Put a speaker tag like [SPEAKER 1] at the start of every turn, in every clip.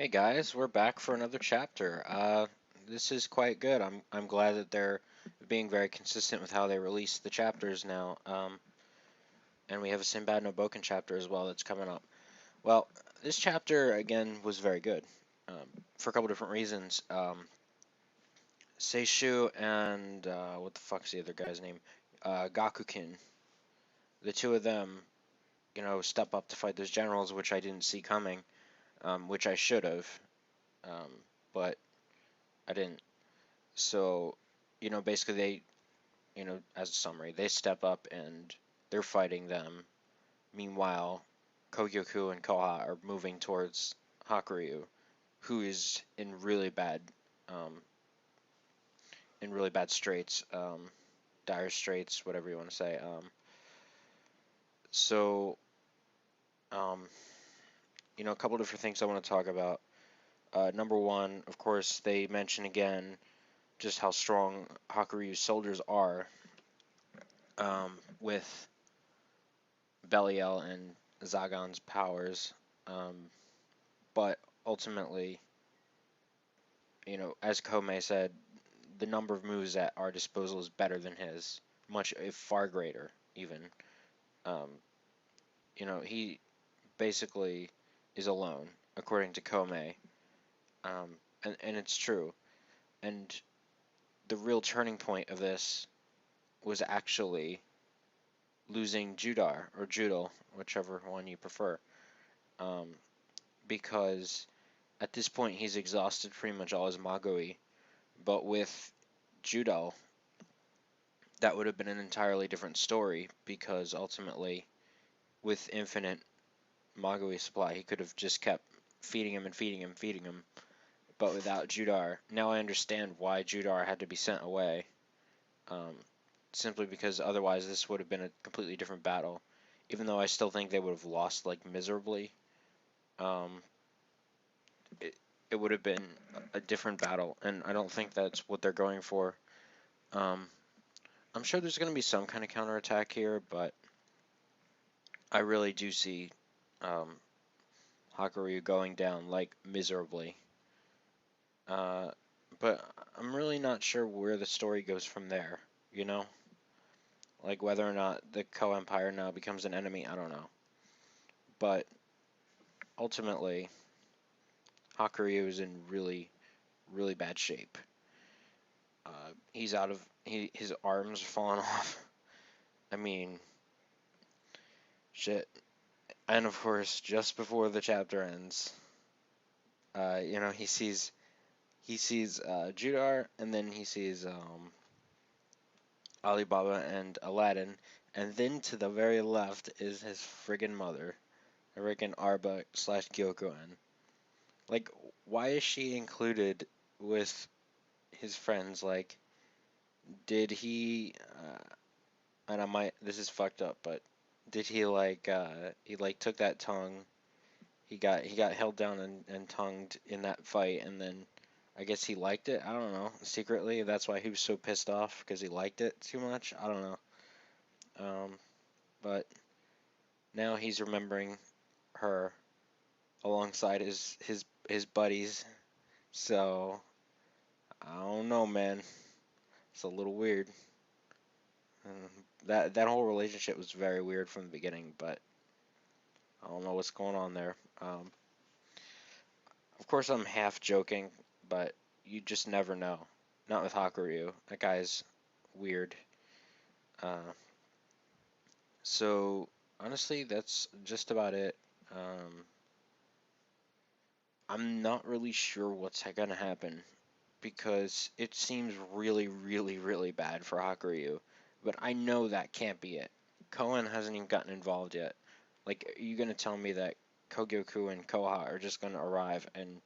[SPEAKER 1] Hey guys, we're back for another chapter. This is quite good. I'm glad that they're being very consistent with how they release the chapters now. And we have a Sinbad no Boken chapter as well that's coming up. Well, this chapter again was very good for a couple different reasons. Seishu and what the fuck's the other guy's name? Gakukin. The two of them, step up to fight those generals, which I didn't see coming, which I should have, um, but I didn't. So, basically as a summary, they step up and they're fighting them. Meanwhile, Kogyoku and Koha are moving towards Hakuryu, who is um, in really bad straits, dire straits, whatever you want to say. So, um, a couple different things I want to talk about. Number one, of course, they mention again just how strong Hakuryu's soldiers are, with Belial and Zagon's powers, but ultimately, as Kome said, the number of moves at our disposal is better than his, much if far greater even. Um, he basically is alone, according to Kome, and it's true. And the real turning point of this was actually losing Judar or Judal, whichever one you prefer, um, because at this point, he's exhausted pretty much all his Magoi, but with Judal, that would have been an entirely different story because ultimately, with infinite Magoi supply, he could have just kept feeding him and feeding him, feeding him. But without Judar, now I understand why Judar had to be sent away. Um, Simply because otherwise this would have been a completely different battle. Even though I still think they would have lost like miserably, um, it, it would have been a different battle, and I don't think that's what they're going for. Um, I'm sure there's going to be some kind of counterattack here, but I really do see um, Hakuryu going down like miserably. Uh, but I'm really not sure where the story goes from there. You know, like whether or not the Ko Empire now becomes an enemy. I don't know. But ultimately, Hakuryu is in really, really bad shape. He's out of his arms are falling off. I mean, shit. And of course, just before the chapter ends, he sees Judar, and then he sees Alibaba and Aladdin, and then to the very left is his friggin' mother, friggin' Arba slash Gyokuen. Like, why is she included with his friends? Like, did he? And I might. This is fucked up, but did he like? He like took that tongue. He got held down and tongued in that fight, and then I guess he liked it. I don't know. Secretly, that's why he was so pissed off because he liked it too much. I don't know. Um, but now he's remembering her alongside his buddies. So I don't know, man. It's a little weird. That whole relationship was very weird from the beginning, but I don't know what's going on there. Of course, I'm half joking, but you just never know. Not with Hakuryu. That guy's weird. Uh, so honestly, that's just about it. Um, I'm not really sure what's gonna happen because it seems really, really, really bad for Hakuryu, but I know that can't be it. Koen hasn't even gotten involved yet. Like, are you gonna tell me that Kogyoku and Koha are just gonna arrive and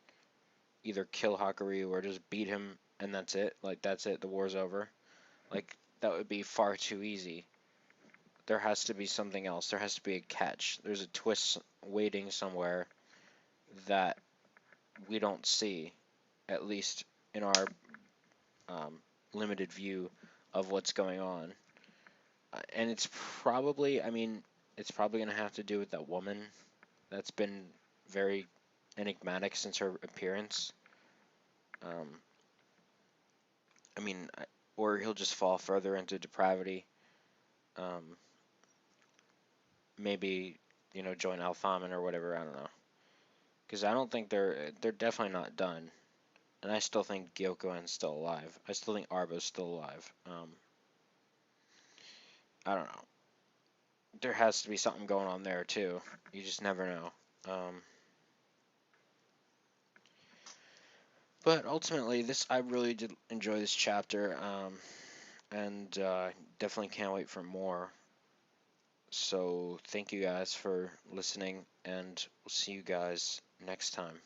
[SPEAKER 1] either kill Hakuryu or just beat him and that's it? Like, that's it, the war's over? Like, that would be far too easy. There has to be something else. There has to be a catch. There's a twist waiting somewhere that we don't see, at least in our um, limited view of what's going on. And it's probably, I mean, it's probably going to have to do with that woman that's been very enigmatic since her appearance. Um, I mean, or he'll just fall further into depravity. Um, maybe join Alphamin or whatever. I don't know, because I don't think they're definitely not done, and I still think Gyokoen's still alive. I still think Arbo's still alive. I don't know. There has to be something going on there too. You just never know. But ultimately, I really did enjoy this chapter, and definitely can't wait for more. So thank you guys for listening, and we'll see you guys next time.